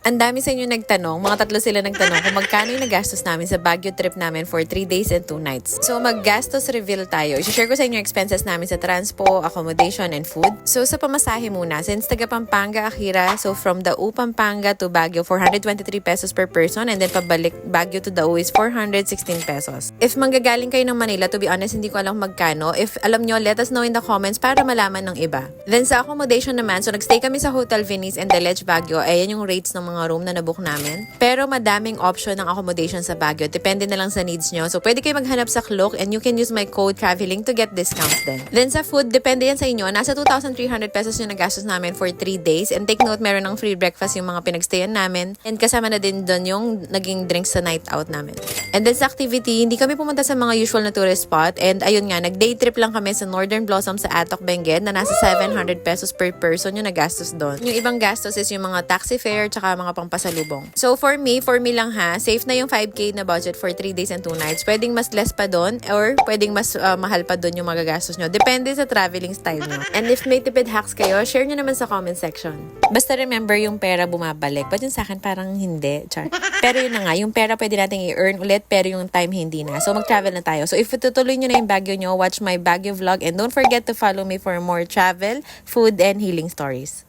Ang dami sa inyo nagtanong, mga tatlo sila nagtanong kung magkano yung nagastos namin sa Baguio trip namin for 3 days and 2 nights. So maggastos reveal tayo. I-share ko sa inyo yung expenses namin sa transpo, accommodation, and food. So sa pamasahe muna, since taga Pampanga, Akira, so from Dao, Pampanga to Baguio, 423 pesos per person, and then pabalik Baguio to Dao is 416 pesos. If manggagaling kayo ng Manila, to be honest, hindi ko alam magkano. If alam nyo, let us know in the comments para malaman ng iba. Then sa accommodation naman, so nagstay kami sa Hotel Venice and Delege Baguio. Ayan yung rates ng mga room na nabook namin. Pero madaming option ng accommodation sa Baguio. Depende na lang sa needs nyo. So pwede kayo maghanap sa Klook and you can use my code traveling to get discounts din. Then sa food, depende yan sa inyo. Nasa 2,300 pesos yung nagastos namin for 3 days. And take note, meron ng free breakfast yung mga pinagstayan namin. And kasama na din doon yung naging drinks sa night out namin. And then sa activity, hindi kami pumunta sa mga usual na tourist spot. And ayun nga, nag-day trip lang kami sa Northern Blossom sa Atok, Benguet na nasa 700 pesos per person yung nagastos doon. Yung ibang gastos is yung mga taxi fare tsaka mga pangpasalubong. So for me lang ha, safe na yung 5K na budget for 3 days and 2 nights. Pwedeng mas less pa doon or pwedeng mas mahal pa doon yung magagastos nyo. Depende sa traveling style nyo. And if may tipid hacks kayo, share nyo naman sa comment section. Basta remember yung pera bumabalik. But yung sa akin parang hindi. Char. Pero yun na nga, yung pera pwede natin i-earn ulit pero yung time hindi na. So mag-travel na tayo. So if tutuloy nyo na yung Baguio nyo, watch my Baguio vlog and don't forget to follow me for more travel, food, and healing stories.